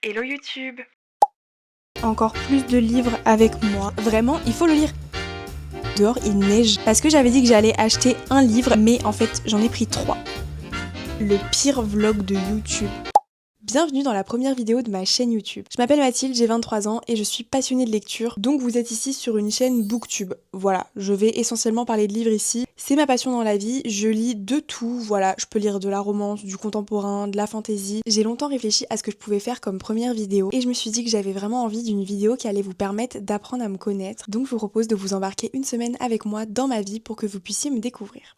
Hello YouTube! Encore plus de livres avec moi. Vraiment, il faut le lire. Dehors, il neige. Parce que j'avais dit que j'allais acheter un livre, mais en fait, j'en ai pris 3. Le pire vlog de YouTube. Bienvenue dans la première vidéo de ma chaîne YouTube. Je m'appelle Mathilde, j'ai 23 ans et je suis passionnée de lecture, donc vous êtes ici sur une chaîne Booktube. Voilà, je vais essentiellement parler de livres ici. C'est ma passion dans la vie, je lis de tout, voilà, je peux lire de la romance, du contemporain, de la fantasy. J'ai longtemps réfléchi à ce que je pouvais faire comme première vidéo et je me suis dit que j'avais vraiment envie d'une vidéo qui allait vous permettre d'apprendre à me connaître. Donc je vous propose de vous embarquer une semaine avec moi dans ma vie pour que vous puissiez me découvrir.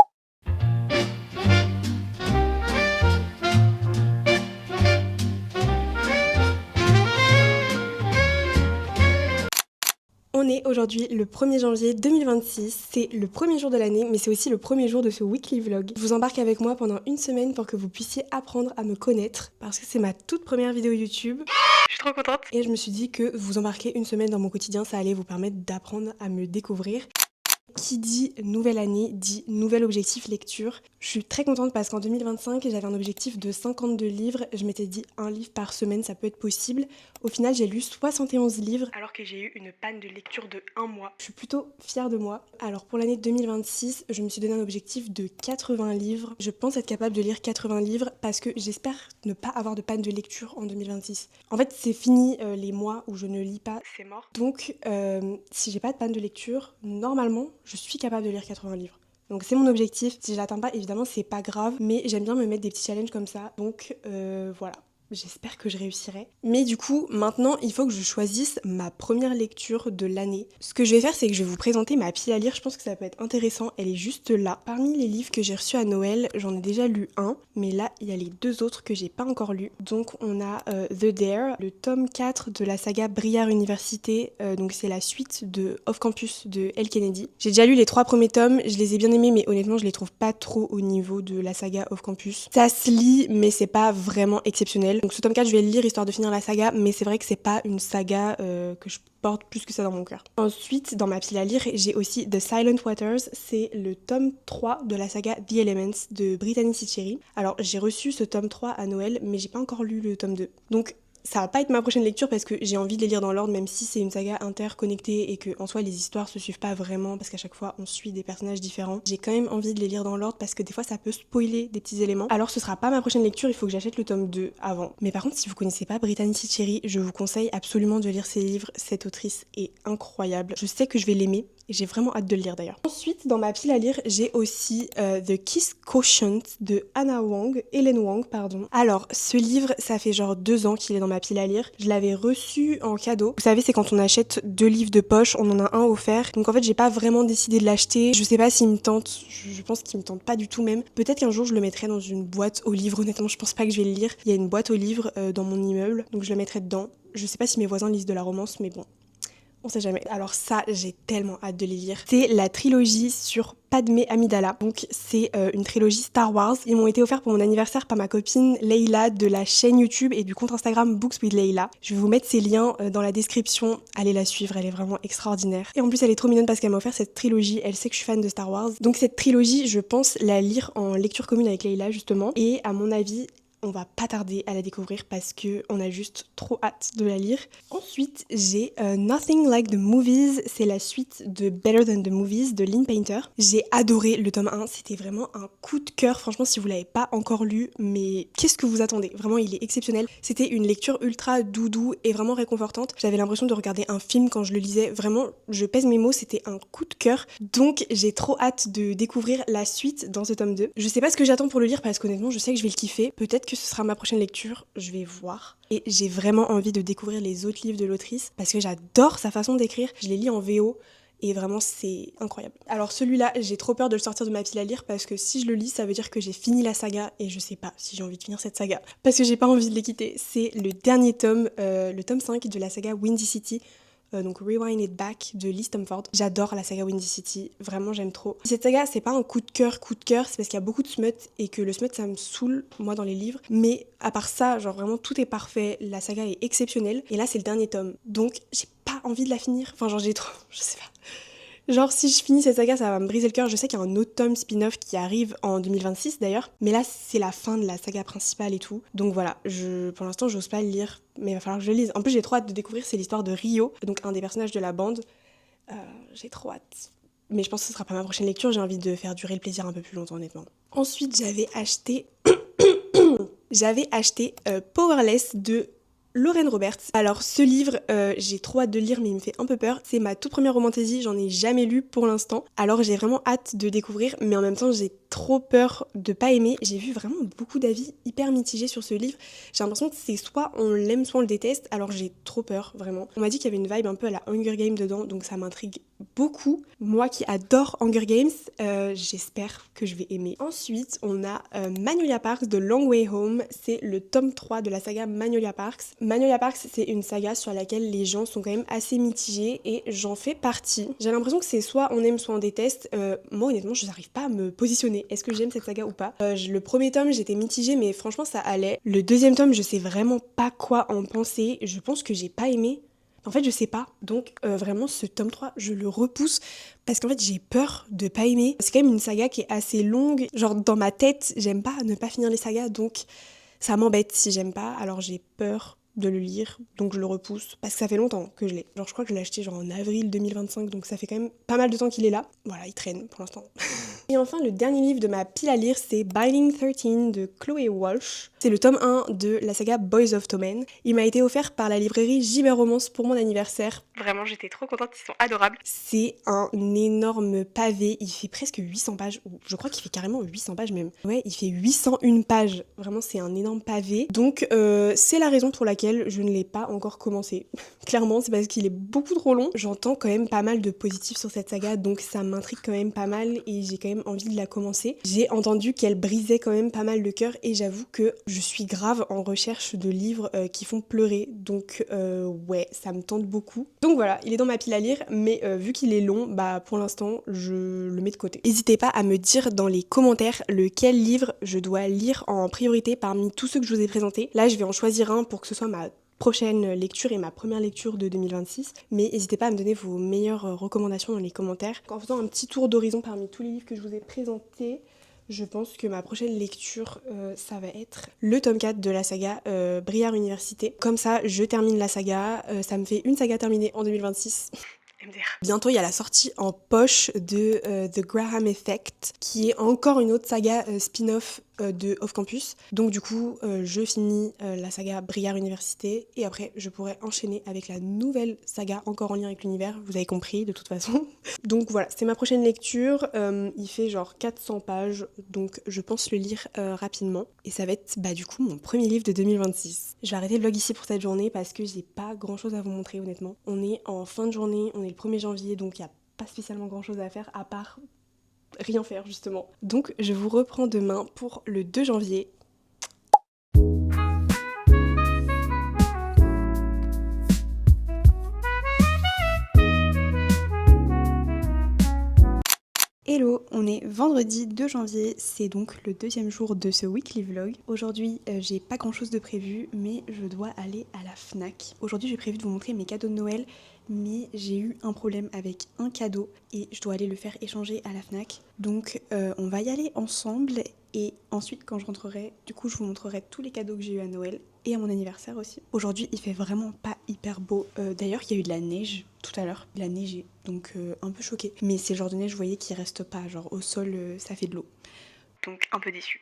On est aujourd'hui le 1er janvier 2026, c'est le premier jour de l'année mais c'est aussi le premier jour de ce weekly vlog. Je vous embarque avec moi pendant une semaine pour que vous puissiez apprendre à me connaître parce que c'est ma toute première vidéo YouTube. Je suis trop contente! Et je me suis dit que vous embarquer une semaine dans mon quotidien, ça allait vous permettre d'apprendre à me découvrir. Qui dit nouvelle année dit nouvel objectif lecture. Je suis très contente parce qu'en 2025, j'avais un objectif de 52 livres. Je m'étais dit un livre par semaine, ça peut être possible. Au final, j'ai lu 71 livres. Alors que j'ai eu une panne de lecture de 1 mois. Je suis plutôt fière de moi. Alors pour l'année 2026, je me suis donné un objectif de 80 livres. Je pense être capable de lire 80 livres parce que j'espère ne pas avoir de panne de lecture en 2026. En fait, c'est fini les mois où je ne lis pas. C'est mort. Donc, si j'ai pas de panne de lecture, normalement, je suis capable de lire 80 livres. Donc c'est mon objectif. Si je l'atteins pas, évidemment, c'est pas grave. Mais j'aime bien me mettre des petits challenges comme ça. Donc voilà. J'espère que je réussirai. Mais du coup, maintenant, il faut que je choisisse ma première lecture de l'année. Ce que je vais faire, c'est que je vais vous présenter ma pile à lire. Je pense que ça peut être intéressant. Elle est juste là. Parmi les livres que j'ai reçus à Noël, j'en ai déjà lu un. Mais là, il y a les 2 autres que j'ai pas encore lus. Donc, on a The Dare, le tome 4 de la saga Briar Université. Donc, c'est la suite de Off Campus de Elle Kennedy. J'ai déjà lu les 3 premiers tomes. Je les ai bien aimés, mais honnêtement, je les trouve pas trop au niveau de la saga Off Campus. Ça se lit, mais c'est pas vraiment exceptionnel. Donc ce tome 4, je vais le lire histoire de finir la saga, mais c'est vrai que c'est pas une saga que je porte plus que ça dans mon cœur. Ensuite, dans ma pile à lire, j'ai aussi The Silent Waters, c'est le tome 3 de la saga The Elements de Brittany Sitcheri. Alors j'ai reçu ce tome 3 à Noël, mais j'ai pas encore lu le tome 2. Donc ça va pas être ma prochaine lecture parce que j'ai envie de les lire dans l'ordre, même si c'est une saga interconnectée et que en soi les histoires se suivent pas vraiment parce qu'à chaque fois on suit des personnages différents. J'ai quand même envie de les lire dans l'ordre parce que des fois ça peut spoiler des petits éléments. Alors ce sera pas ma prochaine lecture, il faut que j'achète le tome 2 avant. Mais par contre, si vous connaissez pas Brittany Sitcheri, je vous conseille absolument de lire ses livres. Cette autrice est incroyable. Je sais que je vais l'aimer. Et j'ai vraiment hâte de le lire d'ailleurs. Ensuite, dans ma pile à lire, j'ai aussi The Kiss Quotient de Hélène Wang, pardon. Alors, ce livre, ça fait genre 2 ans qu'il est dans ma pile à lire. Je l'avais reçu en cadeau. Vous savez, c'est quand on achète 2 livres de poche, on en a un offert. Donc en fait, j'ai pas vraiment décidé de l'acheter. Je sais pas s'il me tente. Je pense qu'il me tente pas du tout même. Peut-être qu'un jour, je le mettrai dans une boîte aux livres. Honnêtement, je pense pas que je vais le lire. Il y a une boîte aux livres dans mon immeuble, donc je le mettrai dedans. Je sais pas si mes voisins lisent de la romance, mais bon. On sait jamais. Alors ça, j'ai tellement hâte de les lire. C'est la trilogie sur Padmé Amidala. Donc c'est une trilogie Star Wars. Ils m'ont été offerts pour mon anniversaire par ma copine Leïla de la chaîne YouTube et du compte Instagram Books with Leïla. Je vais vous mettre ces liens dans la description. Allez la suivre, elle est vraiment extraordinaire. Et en plus, elle est trop mignonne parce qu'elle m'a offert cette trilogie. Elle sait que je suis fan de Star Wars. Donc cette trilogie, je pense la lire en lecture commune avec Leïla justement. Et à mon avis, on va pas tarder à la découvrir parce que on a juste trop hâte de la lire. Ensuite, j'ai Nothing Like the Movies, c'est la suite de Better Than the Movies de Lynn Painter. J'ai adoré le tome 1, c'était vraiment un coup de cœur. Franchement, si vous l'avez pas encore lu, mais qu'est-ce que vous attendez? Vraiment, il est exceptionnel. C'était une lecture ultra doudou et vraiment réconfortante. J'avais l'impression de regarder un film quand je le lisais. Vraiment, je pèse mes mots, c'était un coup de cœur. Donc, j'ai trop hâte de découvrir la suite dans ce tome 2. Je sais pas ce que j'attends pour le lire parce qu'honnêtement, je sais que je vais le kiffer. Peut-être que ce sera ma prochaine lecture, je vais voir. Et j'ai vraiment envie de découvrir les autres livres de l'autrice parce que j'adore sa façon d'écrire. Je les lis en VO et vraiment c'est incroyable. Alors celui-là, j'ai trop peur de le sortir de ma pile à lire parce que si je le lis, ça veut dire que j'ai fini la saga et je sais pas si j'ai envie de finir cette saga parce que j'ai pas envie de les quitter. C'est le dernier tome, le tome 5 de la saga Windy City. Donc Rewind It Back de Lee Stamford. J'adore la saga Windy City, vraiment j'aime trop. Cette saga, c'est pas un coup de cœur, c'est parce qu'il y a beaucoup de smut et que le smut ça me saoule, moi dans les livres. Mais à part ça, genre vraiment tout est parfait, la saga est exceptionnelle. Et là c'est le dernier tome, donc j'ai pas envie de la finir. Enfin genre j'ai trop, je sais pas. Genre si je finis cette saga, ça va me briser le cœur. Je sais qu'il y a un autre tome spin-off qui arrive en 2026 d'ailleurs. Mais là, c'est la fin de la saga principale et tout. Donc voilà, pour l'instant, j'ose pas le lire. Mais il va falloir que je le lise. En plus, j'ai trop hâte de découvrir, c'est l'histoire de Rio, donc un des personnages de la bande. J'ai trop hâte. Mais je pense que ce sera pas ma prochaine lecture. J'ai envie de faire durer le plaisir un peu plus longtemps, honnêtement. Ensuite, j'avais acheté Powerless de Lauren Roberts. Alors ce livre, j'ai trop hâte de le lire mais il me fait un peu peur. C'est ma toute première romantasy, j'en ai jamais lu pour l'instant. Alors j'ai vraiment hâte de découvrir mais en même temps j'ai trop peur de pas aimer. J'ai vu vraiment beaucoup d'avis hyper mitigés sur ce livre. J'ai l'impression que c'est soit on l'aime soit on le déteste, alors j'ai trop peur vraiment. On m'a dit qu'il y avait une vibe un peu à la Hunger Games dedans donc ça m'intrigue beaucoup. Moi qui adore Hunger Games, j'espère que je vais aimer. Ensuite on a Magnolia Parks de Long Way Home. C'est le tome 3 de la saga Magnolia Parks. Magnolia Parks, c'est une saga sur laquelle les gens sont quand même assez mitigés et j'en fais partie. J'ai l'impression que c'est soit on aime soit on déteste. Moi honnêtement je n'arrive pas à me positionner. Est-ce que j'aime cette saga ou pas? Le premier tome j'étais mitigée mais franchement ça allait. Le deuxième tome je sais vraiment pas quoi en penser. Je pense que j'ai pas aimé. En fait je sais pas. Donc vraiment ce tome 3 je le repousse parce qu'en fait j'ai peur de pas aimer. C'est quand même une saga qui est assez longue. Genre dans ma tête j'aime pas ne pas finir les sagas donc ça m'embête si j'aime pas. Alors j'ai peur de le lire, donc je le repousse, parce que ça fait longtemps que je l'ai. Genre je crois que je l'ai acheté genre en avril 2025, donc ça fait quand même pas mal de temps qu'il est là. Voilà, il traîne pour l'instant. Et enfin, le dernier livre de ma pile à lire, c'est Binding 13 de Chloé Walsh. C'est le tome 1 de la saga Boys of Tommen. Il m'a été offert par la librairie Gibert Romance pour mon anniversaire. Vraiment, j'étais trop contente, ils sont adorables. C'est un énorme pavé, il fait presque 800 pages, ou je crois qu'il fait carrément 800 pages même. Ouais, il fait 801 pages, vraiment c'est un énorme pavé. Donc c'est la raison pour laquelle je ne l'ai pas encore commencé. Clairement, c'est parce qu'il est beaucoup trop long. J'entends quand même pas mal de positifs sur cette saga, donc ça m'intrigue quand même pas mal et j'ai quand même envie de la commencer. J'ai entendu qu'elle brisait quand même pas mal le cœur et j'avoue que je suis grave en recherche de livres qui font pleurer, donc ouais, ça me tente beaucoup. Donc voilà, il est dans ma pile à lire, mais vu qu'il est long, bah pour l'instant, je le mets de côté. N'hésitez pas à me dire dans les commentaires lequel livre je dois lire en priorité parmi tous ceux que je vous ai présentés. Là, je vais en choisir un pour que ce soit ma prochaine lecture et ma première lecture de 2026. Mais n'hésitez pas à me donner vos meilleures recommandations dans les commentaires. En faisant un petit tour d'horizon parmi tous les livres que je vous ai présentés, je pense que ma prochaine lecture, ça va être le tome 4 de la saga Briard Université. Comme ça, je termine la saga. Ça me fait une saga terminée en 2026. MDR. Bientôt, il y a la sortie en poche de The Graham Effect, qui est encore une autre saga spin-off de Off Campus. Donc du coup, je finis la saga Briard Université et après, je pourrai enchaîner avec la nouvelle saga encore en lien avec l'univers. Vous avez compris de toute façon. Donc voilà, c'est ma prochaine lecture. Il fait genre 400 pages, donc je pense le lire rapidement. Et ça va être du coup mon premier livre de 2026. Je vais arrêter le vlog ici pour cette journée parce que j'ai pas grand chose à vous montrer honnêtement. On est en fin de journée, on est le 1er janvier, donc il n'y a pas spécialement grand chose à faire à part rien faire justement. Donc je vous reprends demain pour le 2 janvier. Hello, on est vendredi 2 janvier, c'est donc le deuxième jour de ce weekly vlog. Aujourd'hui, j'ai pas grand chose de prévu, mais je dois aller à la Fnac. Aujourd'hui, j'ai prévu de vous montrer mes cadeaux de Noël, mais j'ai eu un problème avec un cadeau et je dois aller le faire échanger à la Fnac. Donc, on va y aller ensemble et ensuite, quand je rentrerai, du coup, je vous montrerai tous les cadeaux que j'ai eu à Noël et à mon anniversaire aussi. Aujourd'hui, il fait vraiment pas hyper beau. D'ailleurs, il y a eu de la neige tout à l'heure. Il a neigé, donc un peu choquée. Mais c'est le genre de neige, vous voyez, qui reste pas. Genre au sol, ça fait de l'eau. Donc un peu déçue.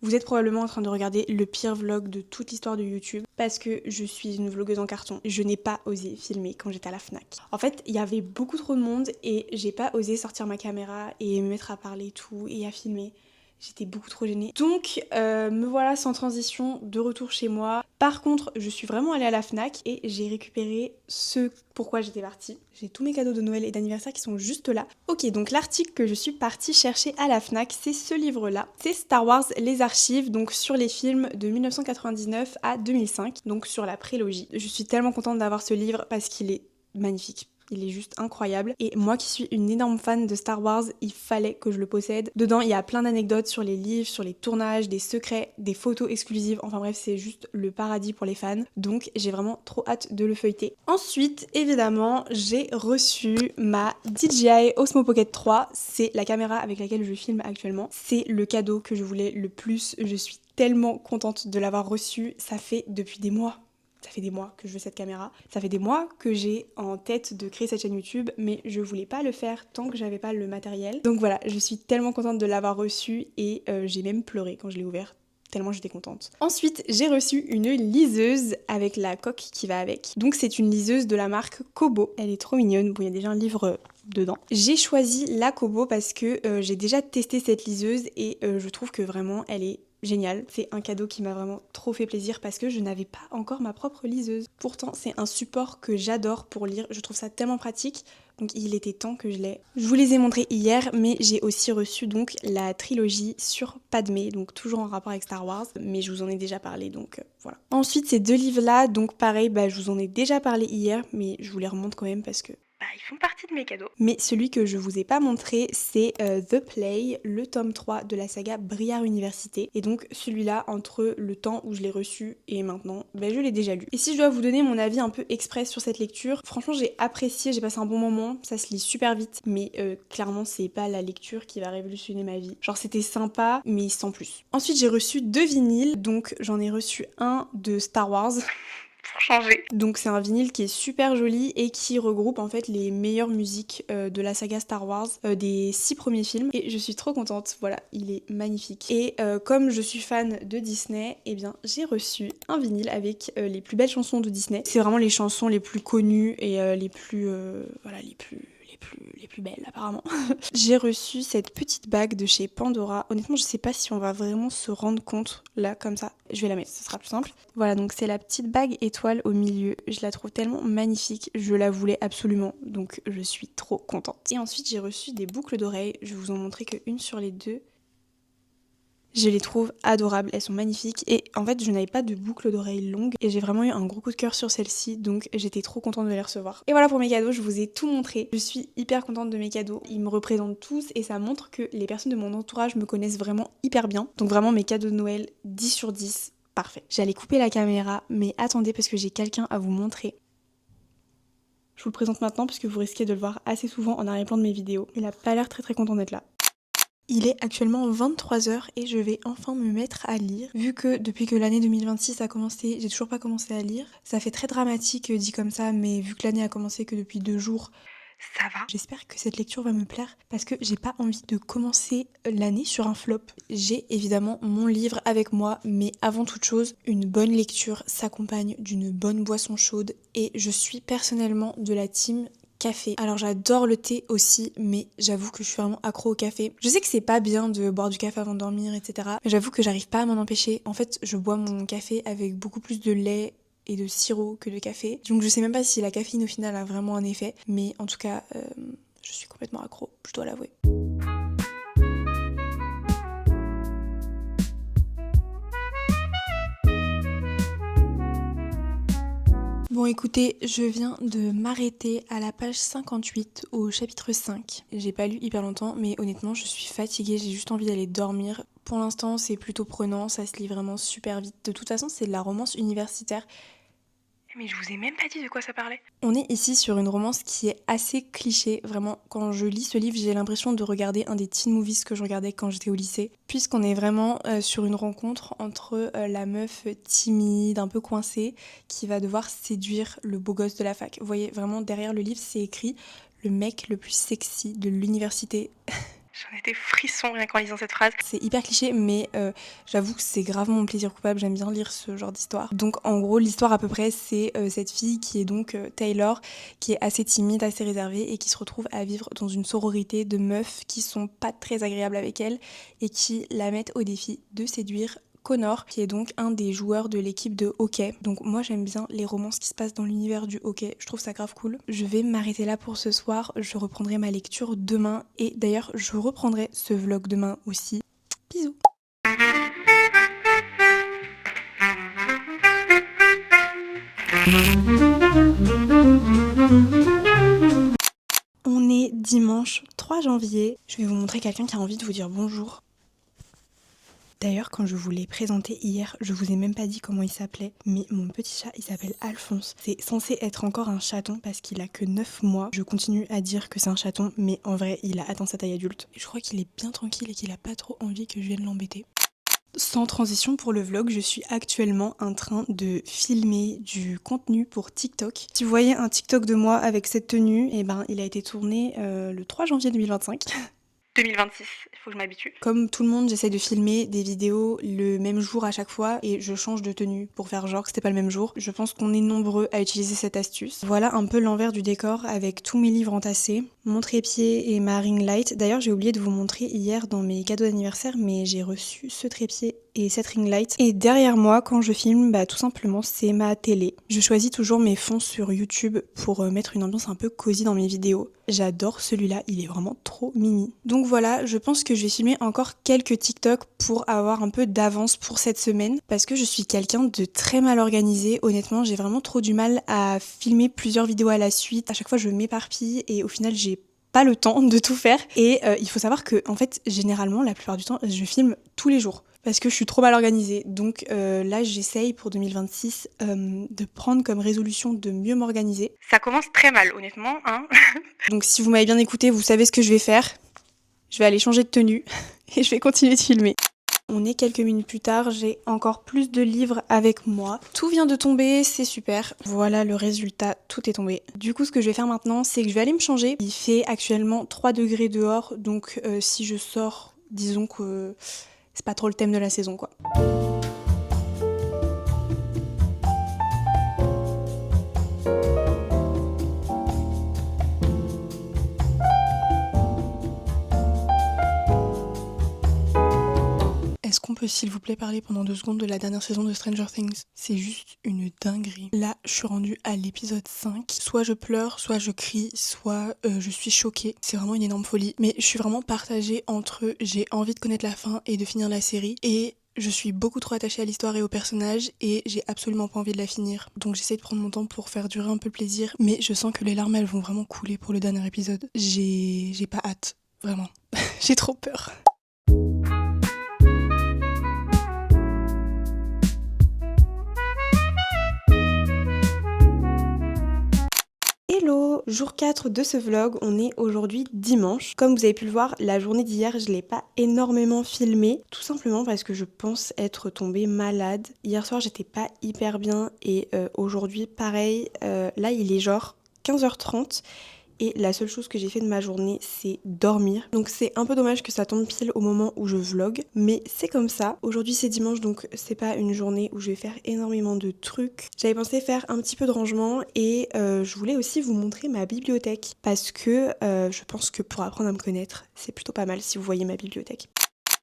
Vous êtes probablement en train de regarder le pire vlog de toute l'histoire de YouTube parce que je suis une vlogueuse en carton. Je n'ai pas osé filmer quand j'étais à la Fnac. En fait, il y avait beaucoup trop de monde et j'ai pas osé sortir ma caméra et me mettre à parler et tout et à filmer. J'étais beaucoup trop gênée. Donc me voilà sans transition de retour chez moi. Par contre, je suis vraiment allée à la Fnac et j'ai récupéré ce pourquoi j'étais partie. J'ai tous mes cadeaux de Noël et d'anniversaire qui sont juste là. Ok, donc l'article que je suis partie chercher à la Fnac, c'est ce livre-là. C'est Star Wars Les Archives, donc sur les films de 1999 à 2005, donc sur la prélogie. Je suis tellement contente d'avoir ce livre parce qu'il est magnifique. Il est juste incroyable. Et moi qui suis une énorme fan de Star Wars, il fallait que je le possède. Dedans, il y a plein d'anecdotes sur les livres, sur les tournages, des secrets, des photos exclusives. Enfin bref, c'est juste le paradis pour les fans. Donc j'ai vraiment trop hâte de le feuilleter. Ensuite, évidemment, j'ai reçu ma DJI Osmo Pocket 3. C'est la caméra avec laquelle je filme actuellement. C'est le cadeau que je voulais le plus. Je suis tellement contente de l'avoir reçu. Ça fait depuis des mois. Ça fait des mois que je veux cette caméra. Ça fait des mois que j'ai en tête de créer cette chaîne YouTube, mais je voulais pas le faire tant que j'avais pas le matériel. Donc voilà, je suis tellement contente de l'avoir reçu et j'ai même pleuré quand je l'ai ouvert. Tellement j'étais contente. Ensuite, j'ai reçu une liseuse avec la coque qui va avec. Donc c'est une liseuse de la marque Kobo. Elle est trop mignonne. Bon, il y a déjà un livre dedans. J'ai choisi la Kobo parce que j'ai déjà testé cette liseuse et je trouve que vraiment elle est génial. C'est un cadeau qui m'a vraiment trop fait plaisir parce que je n'avais pas encore ma propre liseuse. Pourtant, c'est un support que j'adore pour lire. Je trouve ça tellement pratique. Donc il était temps que je l'ai. Je vous les ai montrés hier, mais j'ai aussi reçu donc la trilogie sur Padmé, donc toujours en rapport avec Star Wars, mais je vous en ai déjà parlé, donc voilà. Ensuite, ces deux livres-là, donc pareil, je vous en ai déjà parlé hier, mais je vous les remonte quand même parce que ils font partie de mes cadeaux. mais celui que je vous ai pas montré, c'est The Play, le tome 3 de la saga Briare Université. Et donc celui-là, entre le temps où je l'ai reçu et maintenant, je l'ai déjà lu. Et si je dois vous donner mon avis un peu express sur cette lecture, franchement j'ai apprécié, j'ai passé un bon moment, ça se lit super vite, mais clairement c'est pas la lecture qui va révolutionner ma vie. Genre c'était sympa, mais sans plus. Ensuite j'ai reçu 2 vinyles, donc j'en ai reçu un de Star Wars. Changer. Donc c'est un vinyle qui est super joli et qui regroupe en fait les meilleures musiques de la saga Star Wars, des 6 premiers films, et je suis trop contente, voilà, il est magnifique. Et comme je suis fan de Disney, eh bien j'ai reçu un vinyle avec les plus belles chansons de Disney. C'est vraiment les chansons les plus connues et les plus belles apparemment. J'ai reçu cette petite bague de chez Pandora. Honnêtement, je sais pas si on va vraiment se rendre compte là comme ça. Je vais la mettre, ce sera plus simple. Voilà, donc c'est la petite bague étoile au milieu. Je la trouve tellement magnifique, je la voulais absolument, donc je suis trop contente. Et ensuite, j'ai reçu des boucles d'oreilles. Je vais vous en montrer qu'une sur les deux. Je les trouve adorables, elles sont magnifiques et en fait je n'avais pas de boucle d'oreilles longue et j'ai vraiment eu un gros coup de cœur sur celle-ci, donc j'étais trop contente de les recevoir. Et voilà pour mes cadeaux, je vous ai tout montré. Je suis hyper contente de mes cadeaux, ils me représentent tous et ça montre que les personnes de mon entourage me connaissent vraiment hyper bien. Donc vraiment mes cadeaux de Noël 10 sur 10, parfait. J'allais couper la caméra mais attendez parce que j'ai quelqu'un à vous montrer. Je vous le présente maintenant parce que vous risquez de le voir assez souvent en arrière-plan de mes vidéos. Il a pas l'air très content d'être là. Il est actuellement 23h et je vais enfin me mettre à lire. Vu que depuis que l'année 2026 a commencé, j'ai toujours pas commencé à lire. Ça fait très dramatique dit comme ça, mais vu que l'année a commencé que depuis 2 jours, ça va. J'espère que cette lecture va me plaire parce que j'ai pas envie de commencer l'année sur un flop. J'ai évidemment mon livre avec moi, mais avant toute chose, une bonne lecture s'accompagne d'une bonne boisson chaude et je suis personnellement de la team café. Alors j'adore le thé aussi, mais j'avoue que je suis vraiment accro au café. Je sais que c'est pas bien de boire du café avant de dormir, etc. Mais j'avoue que j'arrive pas à m'en empêcher. En fait, je bois mon café avec beaucoup plus de lait et de sirop que de café. Donc je sais même pas si la caféine au final a vraiment un effet, mais en tout cas, je suis complètement accro, je dois l'avouer. Bon écoutez, je viens de m'arrêter à la page 58 au chapitre 5. J'ai pas lu hyper longtemps, mais honnêtement je suis fatiguée, j'ai juste envie d'aller dormir. Pour l'instant c'est plutôt prenant, ça se lit vraiment super vite. De toute façon c'est de la romance universitaire. Mais je vous ai même pas dit de quoi ça parlait. On est ici sur une romance qui est assez cliché, vraiment. Quand je lis ce livre, j'ai l'impression de regarder un des teen movies que je regardais quand j'étais au lycée. Puisqu'on est vraiment sur une rencontre entre la meuf timide, un peu coincée, qui va devoir séduire le beau gosse de la fac. Vous voyez, vraiment derrière le livre, c'est écrit « le mec le plus sexy de l'université ». J'en ai des frissons rien qu'en lisant cette phrase. C'est hyper cliché, mais j'avoue que c'est grave mon plaisir coupable, j'aime bien lire ce genre d'histoire. Donc en gros, l'histoire à peu près, c'est cette fille qui est donc Taylor, qui est assez timide, assez réservée, et qui se retrouve à vivre dans une sororité de meufs qui sont pas très agréables avec elle, et qui la mettent au défi de séduire Connor, qui est donc un des joueurs de l'équipe de hockey. Donc moi j'aime bien les romances qui se passent dans l'univers du hockey, je trouve ça grave cool. Je vais m'arrêter là pour ce soir, je reprendrai ma lecture demain et d'ailleurs je reprendrai ce vlog demain aussi. Bisous. dimanche 3 janvier. Je vais vous montrer quelqu'un qui a envie de vous dire bonjour. D'ailleurs, quand je vous l'ai présenté hier, je vous ai même pas dit comment il s'appelait, mais mon petit chat, il s'appelle Alphonse. C'est censé être encore un chaton parce qu'il a que 9 mois. Je continue à dire que c'est un chaton, mais en vrai, il a atteint sa taille adulte. Je crois qu'il est bien tranquille et qu'il a pas trop envie que je vienne l'embêter. Sans transition pour le vlog, je suis actuellement en train de filmer du contenu pour TikTok. Si vous voyez un TikTok de moi avec cette tenue, eh ben, il a été tourné le 3 janvier 2025. 2026, il faut que je m'habitue. Comme tout le monde, j'essaie de filmer des vidéos le même jour à chaque fois et je change de tenue pour faire genre que c'était pas le même jour. Je pense qu'on est nombreux à utiliser cette astuce. Voilà un peu l'envers du décor avec tous mes livres entassés, mon trépied et ma ring light. D'ailleurs, j'ai oublié de vous montrer hier dans mes cadeaux d'anniversaire, mais j'ai reçu ce trépied et cette ring light. Et derrière moi, quand je filme, tout simplement, c'est ma télé. Je choisis toujours mes fonds sur YouTube pour mettre une ambiance un peu cosy dans mes vidéos. J'adore celui-là, il est vraiment trop mimi. Donc voilà, je pense que je vais filmer encore quelques TikTok pour avoir un peu d'avance pour cette semaine parce que je suis quelqu'un de très mal organisé. Honnêtement, j'ai vraiment trop du mal à filmer plusieurs vidéos à la suite. À chaque fois, je m'éparpille et au final, j'ai pas le temps de tout faire. Et il faut savoir que, en fait, généralement, la plupart du temps, je filme tous les jours parce que je suis trop mal organisée. Donc là, j'essaye pour 2026 de prendre comme résolution de mieux m'organiser. Ça commence très mal, honnêtement, hein. Donc si vous m'avez bien écouté, vous savez ce que je vais faire. Je vais aller changer de tenue et je vais continuer de filmer. On est quelques minutes plus tard, j'ai encore plus de livres avec moi. Tout vient de tomber, c'est super. Voilà le résultat, tout est tombé. Du coup, ce que je vais faire maintenant, c'est que je vais aller me changer. Il fait actuellement 3 degrés dehors, donc si je sors, disons que c'est pas trop le thème de la saison, quoi. Est-ce qu'on peut s'il vous plaît parler pendant 2 secondes de la dernière saison de Stranger Things? C'est juste une dinguerie. Là, je suis rendue à l'épisode 5. Soit je pleure, soit je crie, soit je suis choquée. C'est vraiment une énorme folie. Mais je suis vraiment partagée entre j'ai envie de connaître la fin et de finir la série et je suis beaucoup trop attachée à l'histoire et aux personnages et j'ai absolument pas envie de la finir. Donc j'essaie de prendre mon temps pour faire durer un peu le plaisir. Mais je sens que les larmes, elles vont vraiment couler pour le dernier épisode. J'ai pas hâte. Vraiment. J'ai trop peur. Hello, jour 4 de ce vlog, on est aujourd'hui dimanche. Comme vous avez pu le voir, la journée d'hier, je l'ai pas énormément filmée, tout simplement parce que je pense être tombée malade. Hier soir, j'étais pas hyper bien et aujourd'hui, pareil, là il est genre 15h30. Et la seule chose que j'ai fait de ma journée, c'est dormir. Donc c'est un peu dommage que ça tombe pile au moment où je vlog, mais c'est comme ça. Aujourd'hui c'est dimanche, donc c'est pas une journée où je vais faire énormément de trucs. J'avais pensé faire un petit peu de rangement et je voulais aussi vous montrer ma bibliothèque parce que je pense que pour apprendre à me connaître, c'est plutôt pas mal si vous voyez ma bibliothèque.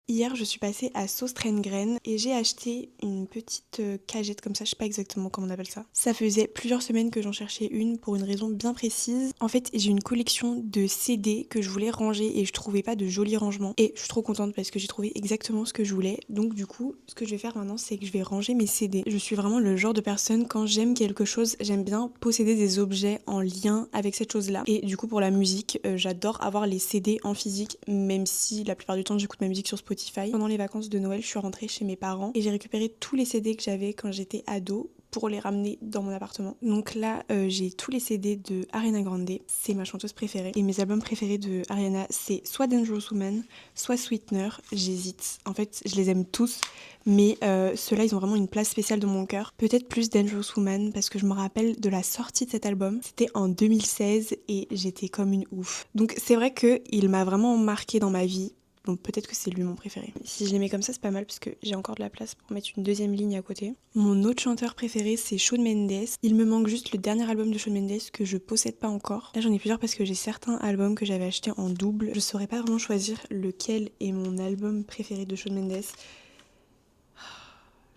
Hier, je suis passée à Sauce Train-Graine et j'ai acheté une petite cagette comme ça, je sais pas exactement comment on appelle ça. Ça faisait plusieurs semaines que j'en cherchais une pour une raison bien précise. En fait, j'ai une collection de CD que je voulais ranger et je trouvais pas de jolis rangements. Et je suis trop contente parce que j'ai trouvé exactement ce que je voulais. Donc du coup, ce que je vais faire maintenant, c'est que je vais ranger mes CD. Je suis vraiment le genre de personne, quand j'aime quelque chose, j'aime bien posséder des objets en lien avec cette chose-là. Et du coup, pour la musique, j'adore avoir les CD en physique, même si la plupart du temps, j'écoute ma musique sur Spotify. Pendant les vacances de Noël, je suis rentrée chez mes parents et j'ai récupéré tous les CD que j'avais quand j'étais ado pour les ramener dans mon appartement. Donc là, j'ai tous les CD de Ariana Grande, c'est ma chanteuse préférée. Et mes albums préférés de Ariana, c'est soit Dangerous Woman, soit Sweetener. J'hésite. En fait, je les aime tous, mais ceux-là, ils ont vraiment une place spéciale dans mon cœur. Peut-être plus Dangerous Woman, parce que je me rappelle de la sortie de cet album. C'était en 2016 et j'étais comme une ouf. Donc c'est vrai qu'il m'a vraiment marqué dans ma vie. Donc peut-être que c'est lui mon préféré. Si je les mets comme ça, c'est pas mal parce que j'ai encore de la place pour mettre une deuxième ligne à côté. Mon autre chanteur préféré, c'est Shawn Mendes. Il me manque juste le dernier album de Shawn Mendes que je possède pas encore. Là, j'en ai plusieurs parce que j'ai certains albums que j'avais achetés en double. Je saurais pas vraiment choisir lequel est mon album préféré de Shawn Mendes.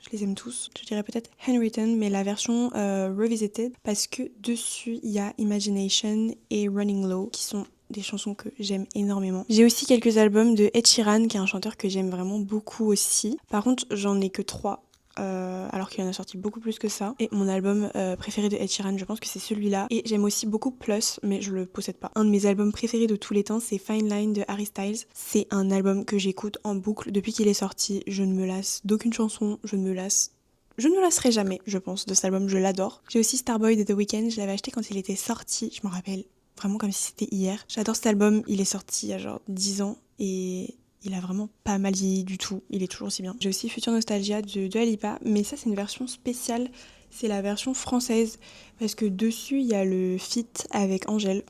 Je les aime tous. Je dirais peut-être Handwritten, mais la version Revisited, parce que dessus, il y a Imagination et Running Low, qui sont des chansons que j'aime énormément. J'ai aussi quelques albums de Ed Sheeran, qui est un chanteur que j'aime vraiment beaucoup aussi. Par contre, j'en ai que 3. alors qu'il en a sorti beaucoup plus que ça. Et mon album préféré de Ed Sheeran, je pense que c'est celui-là. Et j'aime aussi beaucoup Plus, mais je le possède pas. Un de mes albums préférés de tous les temps, c'est Fine Line de Harry Styles. C'est un album que j'écoute en boucle depuis qu'il est sorti. Je ne me lasse d'aucune chanson, je ne me lasserai jamais, je pense, de cet album, je l'adore. J'ai aussi Starboy de The Weeknd, je l'avais acheté quand il était sorti, je me rappelle vraiment comme si c'était hier. J'adore cet album, il est sorti il y a genre 10 ans et il a vraiment pas mal vieilli du tout, il est toujours aussi bien. J'ai aussi Future Nostalgia de Dua Lipa, mais ça c'est une version spéciale, c'est la version française, parce que dessus il y a le feat avec Angèle.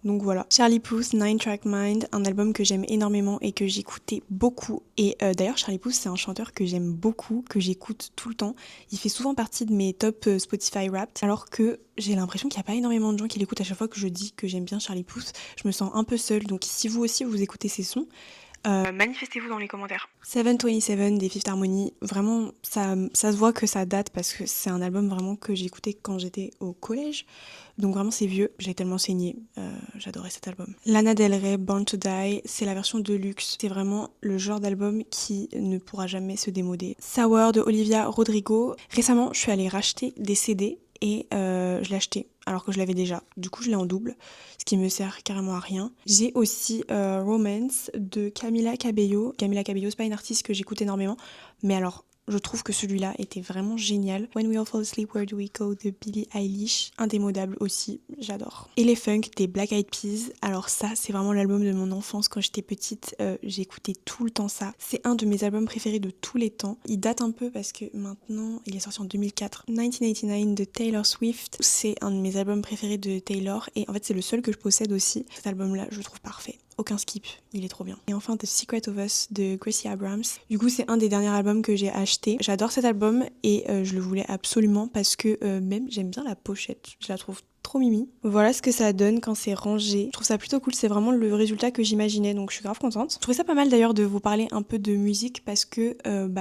Donc voilà. Charlie Puth, Nine Track Mind, un album que j'aime énormément et que j'écoutais beaucoup. Et d'ailleurs, Charlie Puth, c'est un chanteur que j'aime beaucoup, que j'écoute tout le temps. Il fait souvent partie de mes top Spotify Wrapped, alors que j'ai l'impression qu'il n'y a pas énormément de gens qui l'écoutent à chaque fois que je dis que j'aime bien Charlie Puth. Je me sens un peu seule, donc si vous aussi vous écoutez ses sons, manifestez-vous dans les commentaires. 727 des Fifth Harmony, vraiment ça se voit que ça date parce que c'est un album vraiment que j'écoutais quand j'étais au collège. Donc vraiment c'est vieux, j'ai tellement saigné, j'adorais cet album. Lana Del Rey, Born to Die, c'est la version deluxe. C'est vraiment le genre d'album qui ne pourra jamais se démoder. Sour de Olivia Rodrigo. Récemment je suis allée racheter des CD et je l'ai acheté alors que je l'avais déjà. Du coup je l'ai en double, ce qui me sert carrément à rien. J'ai aussi Romance de Camila Cabello. Camila Cabello c'est pas une artiste que j'écoute énormément, mais alors je trouve que celui-là était vraiment génial. When We All Fall Asleep, Where Do We Go de Billie Eilish, indémodable aussi, j'adore. Elephant des Black Eyed Peas, alors ça c'est vraiment l'album de mon enfance quand j'étais petite, j'écoutais tout le temps ça. C'est un de mes albums préférés de tous les temps. Il date un peu parce que maintenant il est sorti en 2004. 1989 de Taylor Swift, c'est un de mes albums préférés de Taylor et en fait c'est le seul que je possède aussi. Cet album-là je le trouve parfait. Aucun skip, il est trop bien. Et enfin The Secret of Us de Gracie Abrams. Du coup c'est un des derniers albums que j'ai acheté. J'adore cet album et je le voulais absolument parce que même j'aime bien la pochette. Je la trouve trop mimi. Voilà ce que ça donne quand c'est rangé. Je trouve ça plutôt cool, c'est vraiment le résultat que j'imaginais donc je suis grave contente. Je trouvais ça pas mal d'ailleurs de vous parler un peu de musique parce que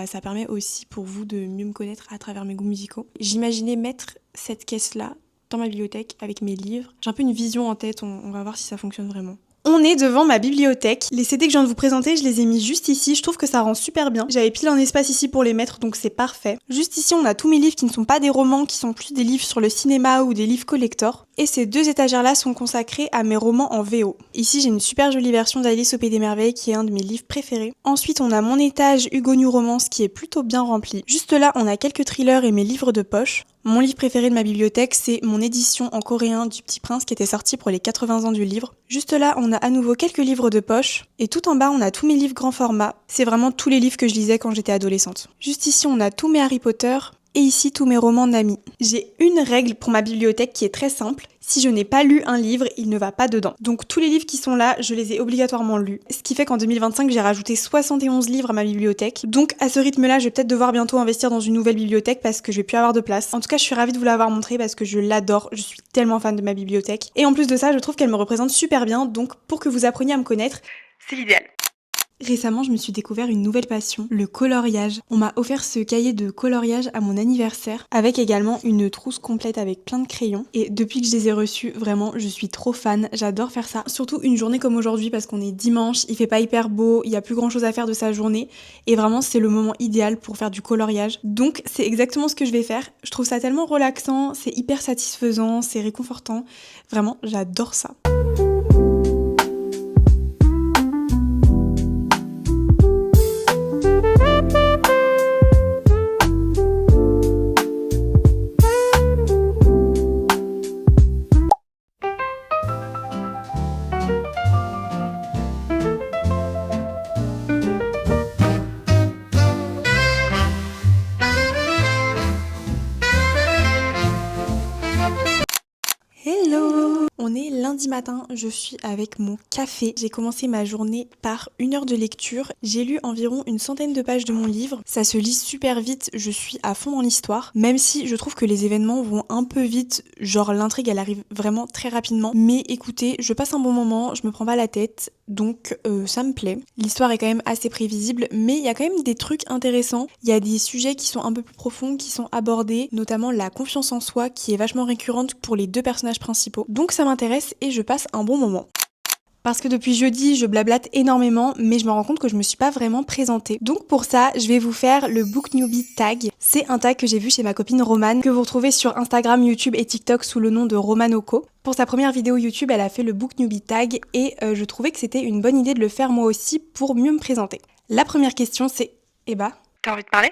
ça permet aussi pour vous de mieux me connaître à travers mes goûts musicaux. J'imaginais mettre cette caisse-là dans ma bibliothèque avec mes livres. J'ai un peu une vision en tête, on va voir si ça fonctionne vraiment. On est devant ma bibliothèque. Les CD que je viens de vous présenter, je les ai mis juste ici. Je trouve que ça rend super bien. J'avais pile un espace ici pour les mettre, donc c'est parfait. Juste ici, on a tous mes livres qui ne sont pas des romans, qui sont plus des livres sur le cinéma ou des livres collector. Et ces deux étagères-là sont consacrées à mes romans en VO. Ici, j'ai une super jolie version d'Alice au Pays des Merveilles, qui est un de mes livres préférés. Ensuite, on a mon étage Hugo New Romance, qui est plutôt bien rempli. Juste là, on a quelques thrillers et mes livres de poche. Mon livre préféré de ma bibliothèque, c'est mon édition en coréen du Petit Prince qui était sorti pour les 80 ans du livre. Juste là, on a à nouveau quelques livres de poche. Et tout en bas, on a tous mes livres grand format. C'est vraiment tous les livres que je lisais quand j'étais adolescente. Juste ici, on a tous mes Harry Potter. Et ici, tous mes romans Nami. J'ai une règle pour ma bibliothèque qui est très simple. Si je n'ai pas lu un livre, il ne va pas dedans. Donc tous les livres qui sont là, je les ai obligatoirement lus. Ce qui fait qu'en 2025, j'ai rajouté 71 livres à ma bibliothèque. Donc à ce rythme-là, je vais peut-être devoir bientôt investir dans une nouvelle bibliothèque parce que je vais plus avoir de place. En tout cas, je suis ravie de vous l'avoir montré parce que je l'adore. Je suis tellement fan de ma bibliothèque. Et en plus de ça, je trouve qu'elle me représente super bien. Donc pour que vous appreniez à me connaître, c'est l'idéal. Récemment, je me suis découvert une nouvelle passion, le coloriage. On m'a offert ce cahier de coloriage à mon anniversaire, avec également une trousse complète avec plein de crayons. Et depuis que je les ai reçus, vraiment, je suis trop fan. J'adore faire ça. Surtout une journée comme aujourd'hui, parce qu'on est dimanche, il fait pas hyper beau, il y a plus grand chose à faire de sa journée. Et vraiment, c'est le moment idéal pour faire du coloriage. Donc, c'est exactement ce que je vais faire. Je trouve ça tellement relaxant, c'est hyper satisfaisant, c'est réconfortant. Vraiment, j'adore ça. Hello! On est lundi matin, je suis avec mon café. J'ai commencé ma journée par 1 heure de lecture. J'ai lu environ une centaine de pages de mon livre. Ça se lit super vite, je suis à fond dans l'histoire. Même si je trouve que les événements vont un peu vite, genre l'intrigue elle arrive vraiment très rapidement. Mais écoutez, je passe un bon moment, je me prends pas la tête. Donc ça me plaît. L'histoire est quand même assez prévisible, mais il y a quand même des trucs intéressants. Il y a des sujets qui sont un peu plus profonds, qui sont abordés, notamment la confiance en soi, qui est vachement récurrente pour les deux personnages principaux. Donc ça m'intéresse et je passe un bon moment. Parce que depuis jeudi, je blablate énormément, mais je me rends compte que je me suis pas vraiment présentée. Donc pour ça, je vais vous faire le Book Newbie tag. C'est un tag que j'ai vu chez ma copine Romane, que vous retrouvez sur Instagram, YouTube et TikTok sous le nom de Romanoko. Pour sa première vidéo YouTube, elle a fait le Book Newbie tag et je trouvais que c'était une bonne idée de le faire moi aussi pour mieux me présenter. La première question c'est... T'as envie de parler?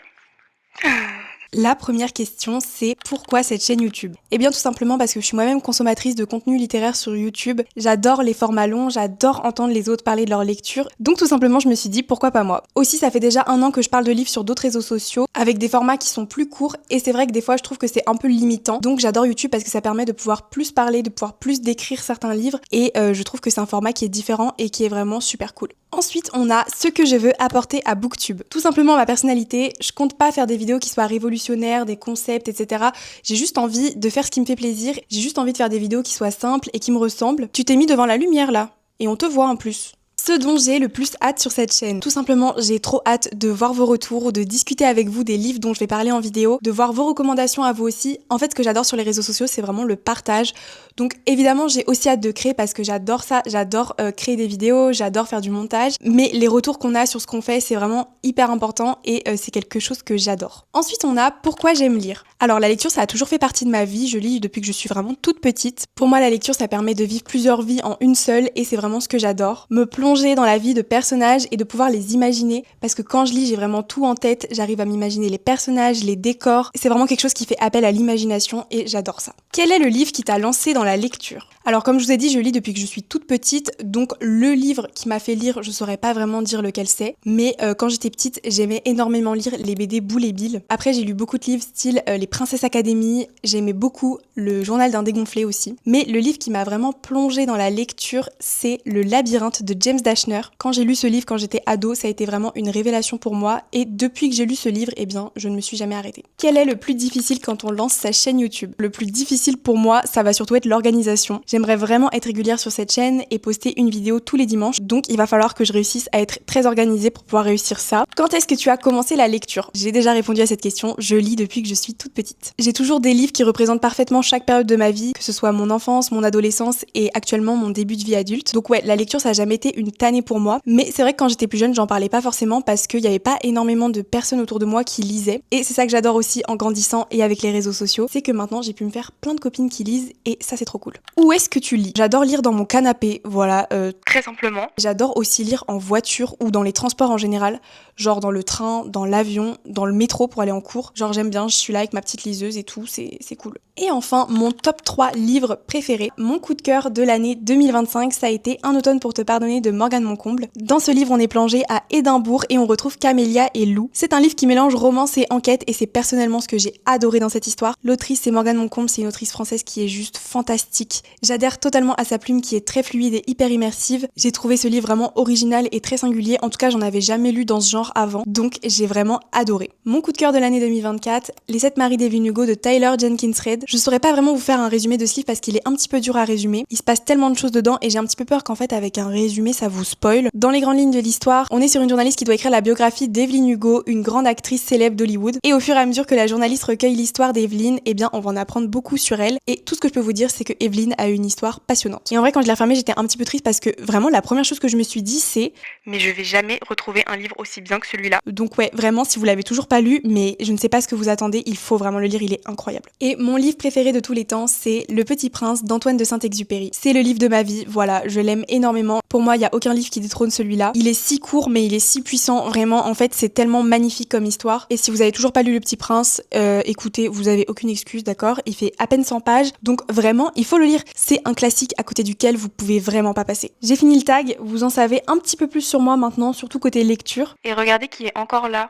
La première question, c'est pourquoi cette chaîne YouTube? Eh bien tout simplement parce que je suis moi-même consommatrice de contenu littéraire sur YouTube. J'adore les formats longs, j'adore entendre les autres parler de leur lecture. Donc tout simplement je me suis dit pourquoi pas moi. Aussi ça fait déjà 1 an que je parle de livres sur d'autres réseaux sociaux avec des formats qui sont plus courts et c'est vrai que des fois je trouve que c'est un peu limitant. Donc j'adore YouTube parce que ça permet de pouvoir plus parler, de pouvoir plus décrire certains livres et je trouve que c'est un format qui est différent et qui est vraiment super cool. Ensuite, on a ce que je veux apporter à Booktube. Tout simplement ma personnalité, je compte pas faire des vidéos qui soient révolutionnaires, des concepts, etc. J'ai juste envie de faire ce qui me fait plaisir, j'ai juste envie de faire des vidéos qui soient simples et qui me ressemblent. Tu t'es mis devant la lumière là, et on te voit en plus. Ce dont j'ai le plus hâte sur cette chaîne. Tout simplement, j'ai trop hâte de voir vos retours, de discuter avec vous des livres dont je vais parler en vidéo, de voir vos recommandations à vous aussi. En fait, ce que j'adore sur les réseaux sociaux, c'est vraiment le partage. Donc évidemment, j'ai aussi hâte de créer parce que j'adore ça, j'adore créer des vidéos, j'adore faire du montage. Mais les retours qu'on a sur ce qu'on fait, c'est vraiment hyper important et c'est quelque chose que j'adore. Ensuite, on a pourquoi j'aime lire. Alors la lecture, ça a toujours fait partie de ma vie, je lis depuis que je suis vraiment toute petite. Pour moi, la lecture, ça permet de vivre plusieurs vies en une seule et c'est vraiment ce que j'adore. Me plonger dans la vie de personnages et de pouvoir les imaginer parce que quand je lis j'ai vraiment tout en tête, j'arrive à m'imaginer les personnages, les décors, c'est vraiment quelque chose qui fait appel à l'imagination et j'adore ça. Quel est le livre qui t'a lancé dans la lecture? Alors comme je vous ai dit, je lis depuis que je suis toute petite, donc le livre qui m'a fait lire, je saurais pas vraiment dire lequel c'est, mais quand j'étais petite, j'aimais énormément lire les BD Boule et Bill. Après j'ai lu beaucoup de livres style les Princesses Academy, j'aimais beaucoup le Journal d'un dégonflé aussi, mais le livre qui m'a vraiment plongée dans la lecture, c'est Le Labyrinthe de James Dashner. Quand j'ai lu ce livre quand j'étais ado, ça a été vraiment une révélation pour moi et depuis que j'ai lu ce livre, eh bien, je ne me suis jamais arrêtée. Quel est le plus difficile quand on lance sa chaîne YouTube? Le plus difficile pour moi, ça va surtout être l'organisation. J'aimerais vraiment être régulière sur cette chaîne et poster une vidéo tous les dimanches, donc il va falloir que je réussisse à être très organisée pour pouvoir réussir ça. Quand est-ce que tu as commencé la lecture? J'ai déjà répondu à cette question, je lis depuis que je suis toute petite. J'ai toujours des livres qui représentent parfaitement chaque période de ma vie, que ce soit mon enfance, mon adolescence et actuellement mon début de vie adulte. Donc ouais, la lecture ça a jamais été une tannée pour moi, mais c'est vrai que quand j'étais plus jeune, j'en parlais pas forcément parce qu'il y avait pas énormément de personnes autour de moi qui lisaient. Et c'est ça que j'adore aussi en grandissant et avec les réseaux sociaux, c'est que maintenant j'ai pu me faire plein de copines qui lisent et ça c'est trop cool. Où est-ce que tu lis? J'adore lire dans mon canapé, voilà. Très simplement. J'adore aussi lire en voiture ou dans les transports en général, genre dans le train, dans l'avion, dans le métro pour aller en cours. Genre j'aime bien, je suis là avec ma petite liseuse et tout, c'est cool. Et enfin, mon top 3 livres préférés. Mon coup de cœur de l'année 2025, ça a été Un automne pour te pardonner de Morgane Moncomble. Dans ce livre, on est plongé à Édimbourg et on retrouve Camélia et Lou. C'est un livre qui mélange romance et enquête et c'est personnellement ce que j'ai adoré dans cette histoire. L'autrice, c'est Morgane Moncomble, c'est une autrice française qui est juste fantastique. J'adhère totalement à sa plume qui est très fluide et hyper immersive. J'ai trouvé ce livre vraiment original et très singulier. En tout cas, j'en avais jamais lu dans ce genre avant, donc j'ai vraiment adoré. Mon coup de cœur de l'année 2024, Les 7 maris d'Evelyn Hugo de Tyler Jenkins Reid. Je saurais pas vraiment vous faire un résumé de ce livre parce qu'il est un petit peu dur à résumer. Il se passe tellement de choses dedans et j'ai un petit peu peur qu'en fait avec un résumé ça vous spoil. Dans les grandes lignes de l'histoire, on est sur une journaliste qui doit écrire la biographie d'Evelyn Hugo, une grande actrice célèbre d'Hollywood. Et au fur et à mesure que la journaliste recueille l'histoire d'Evelyn, eh bien on va en apprendre beaucoup sur elle. Et tout ce que je peux vous dire c'est que Evelyn a une histoire passionnante. Et en vrai quand je l'ai refermée j'étais un petit peu triste parce que vraiment la première chose que je me suis dit c'est mais je vais jamais retrouver un livre aussi bien que celui-là. Donc ouais, vraiment si vous l'avez toujours pas lu, mais je ne sais pas ce que vous attendez, il faut vraiment le lire, il est incroyable. Et mon livre préféré de tous les temps, c'est Le Petit Prince d'Antoine de Saint-Exupéry. C'est le livre de ma vie, voilà, je l'aime énormément. Pour moi, il y a aucun livre qui détrône celui-là. Il est si court, mais il est si puissant, vraiment, en fait, c'est tellement magnifique comme histoire. Et si vous avez toujours pas lu Le Petit Prince, écoutez, vous avez aucune excuse, d'accord? Il fait à peine 100 pages, donc vraiment, il faut le lire. C'est un classique à côté duquel vous pouvez vraiment pas passer. J'ai fini le tag, vous en savez un petit peu plus sur moi maintenant, surtout côté lecture. Et regardez qui est encore là.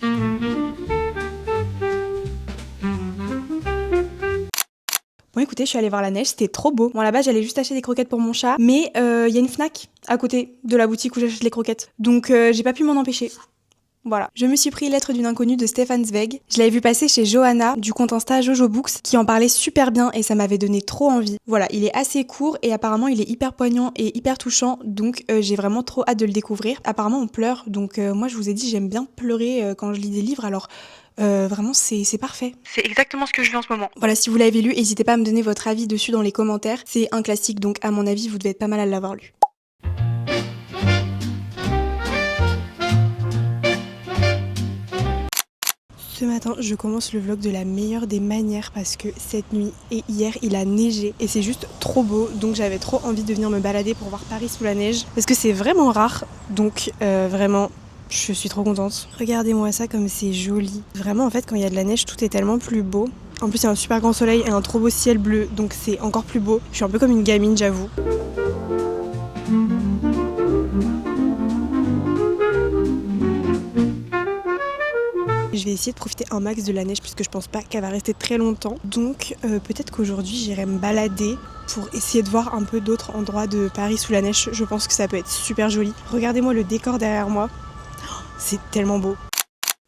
Bon écoutez, je suis allée voir la neige, c'était trop beau. Bon là-bas j'allais juste acheter des croquettes pour mon chat, mais y a une Fnac à côté de la boutique où j'achète les croquettes. Donc j'ai pas pu m'en empêcher. Voilà. Je me suis pris Lettre d'une inconnue de Stefan Zweig. Je l'avais vu passer chez Johanna du compte Insta Jojo Books qui en parlait super bien et ça m'avait donné trop envie. Voilà, il est assez court et apparemment il est hyper poignant et hyper touchant donc j'ai vraiment trop hâte de le découvrir. Apparemment on pleure donc moi je vous ai dit j'aime bien pleurer quand je lis des livres alors vraiment c'est parfait. C'est exactement ce que je vis en ce moment. Voilà, si vous l'avez lu, n'hésitez pas à me donner votre avis dessus dans les commentaires. C'est un classique donc à mon avis vous devez être pas mal à l'avoir lu. Ce matin, je commence le vlog de la meilleure des manières parce que cette nuit et hier, il a neigé et c'est juste trop beau. Donc j'avais trop envie de venir me balader pour voir Paris sous la neige parce que c'est vraiment rare. Donc vraiment, je suis trop contente. Regardez-moi ça comme c'est joli. Vraiment, en fait, quand il y a de la neige, tout est tellement plus beau. En plus, il y a un super grand soleil et un trop beau ciel bleu, donc c'est encore plus beau. Je suis un peu comme une gamine, j'avoue. Je vais essayer de profiter un max de la neige puisque je pense pas qu'elle va rester très longtemps. Donc peut-être qu'aujourd'hui j'irai me balader pour essayer de voir un peu d'autres endroits de Paris sous la neige. Je pense que ça peut être super joli. Regardez-moi le décor derrière moi. C'est tellement beau.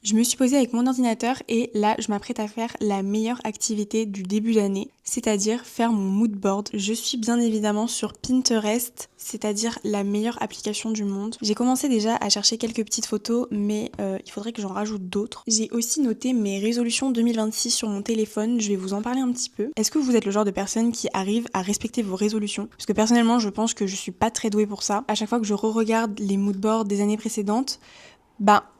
Je me suis posée avec mon ordinateur et là je m'apprête à faire la meilleure activité du début d'année, c'est-à-dire faire mon mood board. Je suis bien évidemment sur Pinterest, c'est-à-dire la meilleure application du monde. J'ai commencé déjà à chercher quelques petites photos, mais il faudrait que j'en rajoute d'autres. J'ai aussi noté mes résolutions 2026 sur mon téléphone, je vais vous en parler un petit peu. Est-ce que vous êtes le genre de personne qui arrive à respecter vos résolutions? Parce que personnellement je pense que je suis pas très douée pour ça. À chaque fois que je re-regarde les mood boards des années précédentes,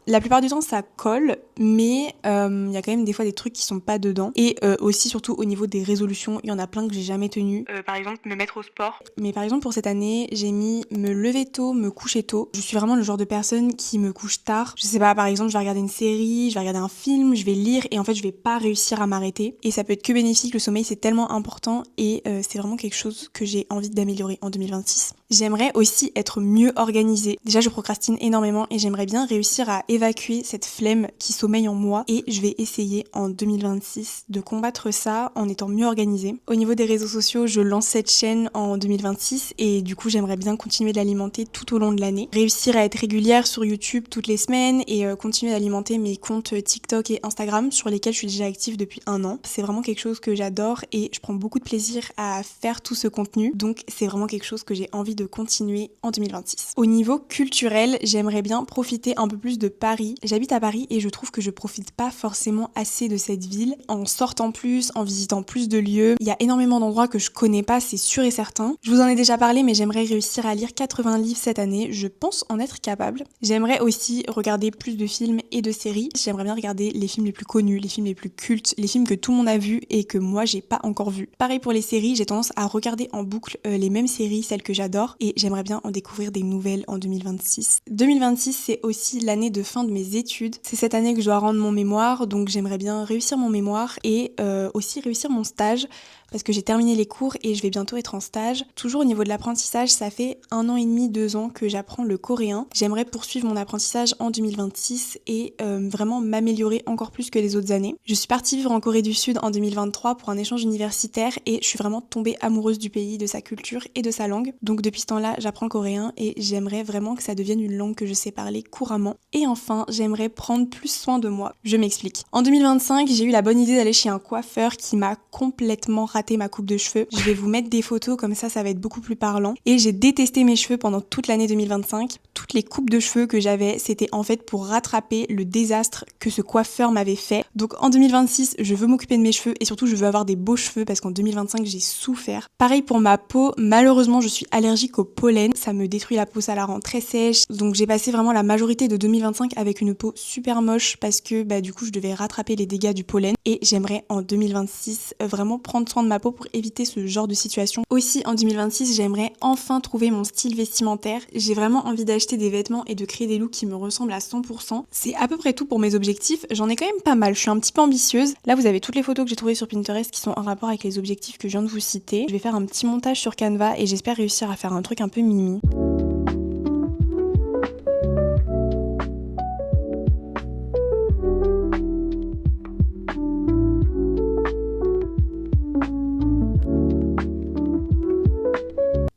la plupart du temps ça colle, mais y a quand même des fois des trucs qui sont pas dedans. Et aussi surtout au niveau des résolutions, il y en a plein que j'ai jamais tenues. Par exemple, me mettre au sport. Mais par exemple pour cette année, j'ai mis me lever tôt, me coucher tôt. Je suis vraiment le genre de personne qui me couche tard. Je sais pas, par exemple je vais regarder une série, je vais regarder un film, je vais lire et en fait je vais pas réussir à m'arrêter. Et ça peut être que bénéfique, le sommeil c'est tellement important et c'est vraiment quelque chose que j'ai envie d'améliorer en 2026. J'aimerais aussi être mieux organisée. Déjà je procrastine énormément et j'aimerais bien réussir à évacuer cette flemme qui sommeille en moi et je vais essayer en 2026 de combattre ça en étant mieux organisée. Au niveau des réseaux sociaux, je lance cette chaîne en 2026 et du coup j'aimerais bien continuer de l'alimenter tout au long de l'année. Réussir à être régulière sur YouTube toutes les semaines et continuer d'alimenter mes comptes TikTok et Instagram sur lesquels je suis déjà active depuis 1 an. C'est vraiment quelque chose que j'adore et je prends beaucoup de plaisir à faire tout ce contenu. Donc c'est vraiment quelque chose que j'ai envie de continuer en 2026. Au niveau culturel, j'aimerais bien profiter un peu plus de Paris. J'habite à Paris et je trouve que je profite pas forcément assez de cette ville. En sortant plus, en visitant plus de lieux, il y a énormément d'endroits que je connais pas, c'est sûr et certain. Je vous en ai déjà parlé, mais j'aimerais réussir à lire 80 livres cette année. Je pense en être capable. J'aimerais aussi regarder plus de films et de séries. J'aimerais bien regarder les films les plus connus, les films les plus cultes, les films que tout le monde a vus et que moi j'ai pas encore vus. Pareil pour les séries, j'ai tendance à regarder en boucle les mêmes séries, celles que j'adore, et j'aimerais bien en découvrir des nouvelles en 2026. 2026, c'est aussi l'année de fin de mes études. C'est cette année que je dois rendre mon mémoire, donc j'aimerais bien réussir mon mémoire et aussi réussir mon stage parce que j'ai terminé les cours et je vais bientôt être en stage. Toujours au niveau de l'apprentissage, ça fait 1 an et demi, 2 ans que j'apprends le coréen. J'aimerais poursuivre mon apprentissage en 2026 et vraiment m'améliorer encore plus que les autres années. Je suis partie vivre en Corée du Sud en 2023 pour un échange universitaire et je suis vraiment tombée amoureuse du pays, de sa culture et de sa langue. Donc depuis ce temps-là, j'apprends le coréen et j'aimerais vraiment que ça devienne une langue que je sais parler couramment. Et enfin, j'aimerais prendre plus soin de moi. Je m'explique. En 2025, j'ai eu la bonne idée d'aller chez un coiffeur qui m'a complètement raté ma coupe de cheveux. Je vais vous mettre des photos comme ça va être beaucoup plus parlant. Et j'ai détesté mes cheveux pendant toute l'année 2025. Toutes les coupes de cheveux que j'avais, c'était en fait pour rattraper le désastre que ce coiffeur m'avait fait. Donc en 2026, je veux m'occuper de mes cheveux et surtout je veux avoir des beaux cheveux parce qu'en 2025, j'ai souffert. Pareil pour ma peau, malheureusement, je suis allergique au pollen. Ça me détruit la peau, ça la rend très sèche. Donc j'ai passé vraiment la majorité de 2025 avec une peau super moche parce que du coup, je devais rattraper les dégâts du pollen. Et j'aimerais en 2026 vraiment prendre soin de ma peau pour éviter ce genre de situation. Aussi en 2026, j'aimerais enfin trouver mon style vestimentaire. J'ai vraiment envie d'acheter des vêtements et de créer des looks qui me ressemblent à 100%. C'est à peu près tout pour mes objectifs. J'en ai quand même pas mal. Je suis un petit peu ambitieuse. Là, vous avez toutes les photos que j'ai trouvées sur Pinterest qui sont en rapport avec les objectifs que je viens de vous citer. Je vais faire un petit montage sur Canva et j'espère réussir à faire un truc un peu mimi.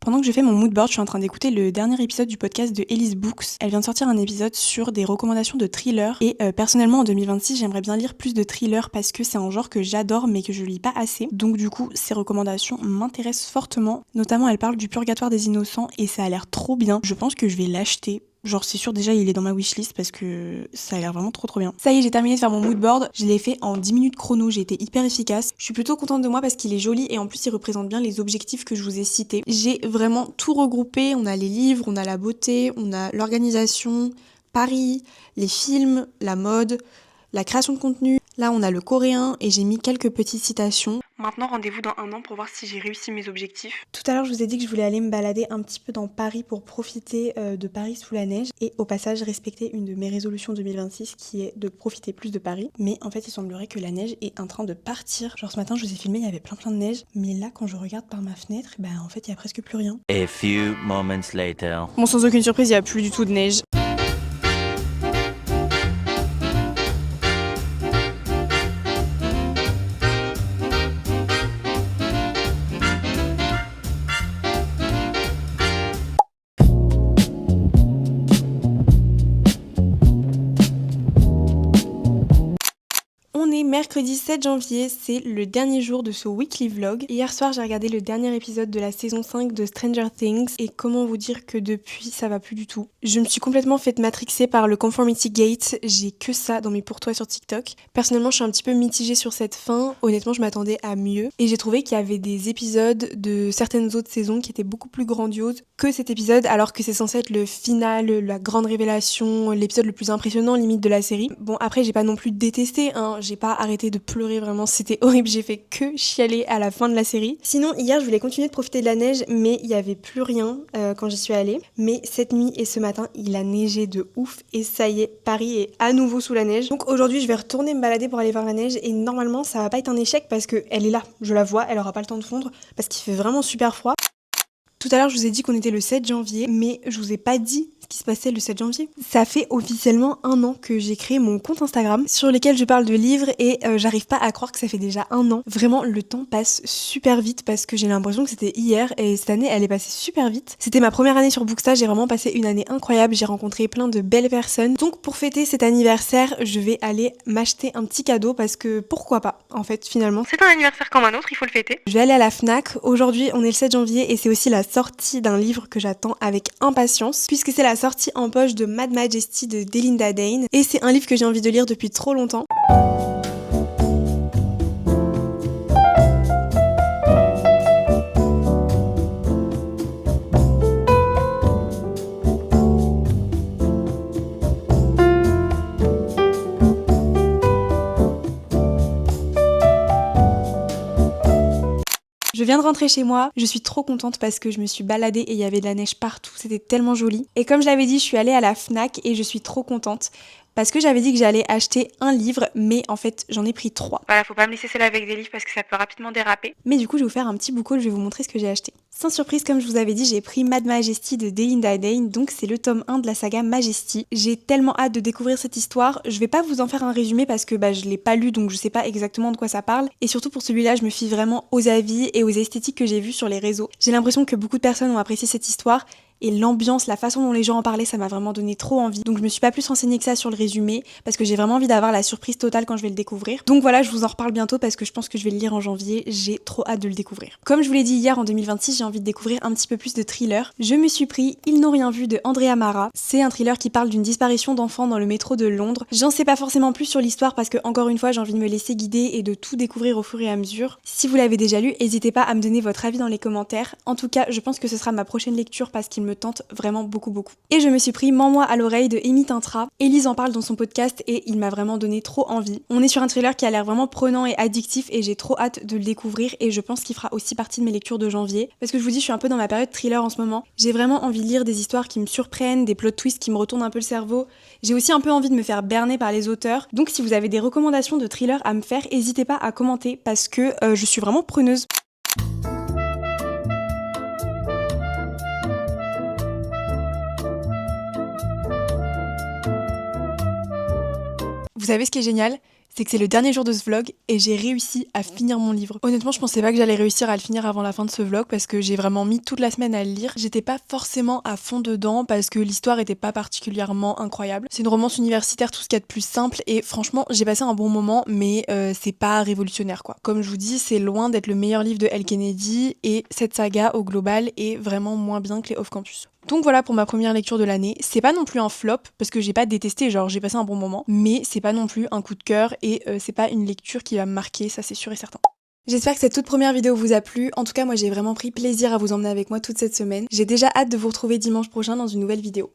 Pendant que je fais mon mood board, je suis en train d'écouter le dernier épisode du podcast de Elise Books. Elle vient de sortir un épisode sur des recommandations de thrillers et personnellement en 2026 j'aimerais bien lire plus de thrillers parce que c'est un genre que j'adore mais que je lis pas assez. Donc du coup ces recommandations m'intéressent fortement. Notamment elle parle du Purgatoire des Innocents et ça a l'air trop bien. Je pense que je vais l'acheter. Genre c'est sûr déjà il est dans ma wishlist parce que ça a l'air vraiment trop bien. Ça y est, j'ai terminé de faire mon mood board, je l'ai fait en 10 minutes chrono, j'ai été hyper efficace. Je suis plutôt contente de moi parce qu'il est joli et en plus il représente bien les objectifs que je vous ai cités. J'ai vraiment tout regroupé, on a les livres, on a la beauté, on a l'organisation, Paris, les films, la mode, la création de contenu. Là, on a le coréen et j'ai mis quelques petites citations. Maintenant, rendez-vous dans un an pour voir si j'ai réussi mes objectifs. Tout à l'heure, je vous ai dit que je voulais aller me balader un petit peu dans Paris pour profiter de Paris sous la neige et au passage respecter une de mes résolutions 2026 qui est de profiter plus de Paris. Mais en fait, il semblerait que la neige est en train de partir. Genre ce matin, je vous ai filmé, il y avait plein de neige. Mais là, quand je regarde par ma fenêtre, en fait, il y a presque plus rien. A few moments later. Bon, sans aucune surprise, il n'y a plus du tout de neige. On est mercredi 7 janvier, c'est le dernier jour de ce weekly vlog. Hier soir, j'ai regardé le dernier épisode de la saison 5 de Stranger Things et comment vous dire que depuis, ça va plus du tout. Je me suis complètement fait matrixer par le Conformity Gate, j'ai que ça dans mes pour-toi sur TikTok. Personnellement, je suis un petit peu mitigée sur cette fin, honnêtement, je m'attendais à mieux. Et j'ai trouvé qu'il y avait des épisodes de certaines autres saisons qui étaient beaucoup plus grandioses que cet épisode, alors que c'est censé être le final, la grande révélation, l'épisode le plus impressionnant limite de la série. Bon, après, j'ai pas non plus détesté, j'ai pas arrêté de pleurer, vraiment c'était horrible, j'ai fait que chialer à la fin de la série. Sinon hier je voulais continuer de profiter de la neige mais il y avait plus rien quand j'y suis allée. Mais cette nuit et ce matin il a neigé de ouf et ça y est, Paris est à nouveau sous la neige. Donc aujourd'hui je vais retourner me balader pour aller voir la neige et normalement ça va pas être un échec parce que elle est là, je la vois, elle aura pas le temps de fondre parce qu'il fait vraiment super froid. Tout à l'heure, je vous ai dit qu'on était le 7 janvier, mais je vous ai pas dit ce qui se passait le 7 janvier. Ça fait officiellement 1 an que j'ai créé mon compte Instagram sur lequel je parle de livres et j'arrive pas à croire que ça fait déjà 1 an. Vraiment, le temps passe super vite parce que j'ai l'impression que c'était hier et cette année, elle est passée super vite. C'était ma première année sur Booksta, j'ai vraiment passé une année incroyable, j'ai rencontré plein de belles personnes. Donc pour fêter cet anniversaire, je vais aller m'acheter un petit cadeau parce que pourquoi pas, en fait, finalement. C'est un anniversaire comme un autre, il faut le fêter. Je vais aller à la Fnac. Aujourd'hui, on est le 7 janvier et c'est aussi la sortie d'un livre que j'attends avec impatience puisque c'est la sortie en poche de Mad Majesty de Delinda Dane et c'est un livre que j'ai envie de lire depuis trop longtemps. Je viens de rentrer chez moi, je suis trop contente parce que je me suis baladée et il y avait de la neige partout, c'était tellement joli. Et comme je l'avais dit, je suis allée à la Fnac et je suis trop contente parce que j'avais dit que j'allais acheter un livre, mais en fait j'en ai pris 3. Voilà, faut pas me laisser seule avec des livres parce que ça peut rapidement déraper. Mais du coup je vais vous faire un petit book haul, je vais vous montrer ce que j'ai acheté. Sans surprise, comme je vous avais dit, j'ai pris Mad Majesty de Delinda Dane, donc c'est le tome 1 de la saga Majesty. J'ai tellement hâte de découvrir cette histoire, je vais pas vous en faire un résumé parce que je l'ai pas lu donc je sais pas exactement de quoi ça parle. Et surtout pour celui-là, je me fie vraiment aux avis et aux esthétiques que j'ai vues sur les réseaux. J'ai l'impression que beaucoup de personnes ont apprécié cette histoire. Et l'ambiance, la façon dont les gens en parlaient, ça m'a vraiment donné trop envie. Donc je me suis pas plus renseignée que ça sur le résumé parce que j'ai vraiment envie d'avoir la surprise totale quand je vais le découvrir. Donc voilà, je vous en reparle bientôt parce que je pense que je vais le lire en janvier. J'ai trop hâte de le découvrir. Comme je vous l'ai dit hier, en 2026, j'ai envie de découvrir un petit peu plus de thriller. Je me suis pris Ils n'ont rien vu de Andrea Mara. C'est un thriller qui parle d'une disparition d'enfants dans le métro de Londres. J'en sais pas forcément plus sur l'histoire parce que encore une fois, j'ai envie de me laisser guider et de tout découvrir au fur et à mesure. Si vous l'avez déjà lu, n'hésitez pas à me donner votre avis dans les commentaires. En tout cas, je pense que ce sera ma prochaine lecture parce qu'il me tente vraiment beaucoup. Et je me suis pris Mens-moi à l'oreille de Amy Tintra. Élise en parle dans son podcast et il m'a vraiment donné trop envie. On est sur un thriller qui a l'air vraiment prenant et addictif et j'ai trop hâte de le découvrir et je pense qu'il fera aussi partie de mes lectures de janvier parce que je vous dis, je suis un peu dans ma période thriller en ce moment. J'ai vraiment envie de lire des histoires qui me surprennent, des plot twists qui me retournent un peu le cerveau. J'ai aussi un peu envie de me faire berner par les auteurs. Donc si vous avez des recommandations de thrillers à me faire, n'hésitez pas à commenter parce que je suis vraiment preneuse. Vous savez ce qui est génial ? C'est que c'est le dernier jour de ce vlog et j'ai réussi à finir mon livre. Honnêtement, je pensais pas que j'allais réussir à le finir avant la fin de ce vlog parce que j'ai vraiment mis toute la semaine à le lire. J'étais pas forcément à fond dedans parce que l'histoire était pas particulièrement incroyable. C'est une romance universitaire, tout ce qu'il y a de plus simple et franchement, j'ai passé un bon moment mais c'est pas révolutionnaire quoi. Comme je vous dis, c'est loin d'être le meilleur livre de Elle Kennedy et cette saga au global est vraiment moins bien que les Off Campus. Donc voilà pour ma première lecture de l'année. C'est pas non plus un flop parce que j'ai pas détesté, genre j'ai passé un bon moment, mais c'est pas non plus un coup de cœur et c'est pas une lecture qui va me marquer, ça c'est sûr et certain. J'espère que cette toute première vidéo vous a plu. En tout cas, moi j'ai vraiment pris plaisir à vous emmener avec moi toute cette semaine. J'ai déjà hâte de vous retrouver dimanche prochain dans une nouvelle vidéo.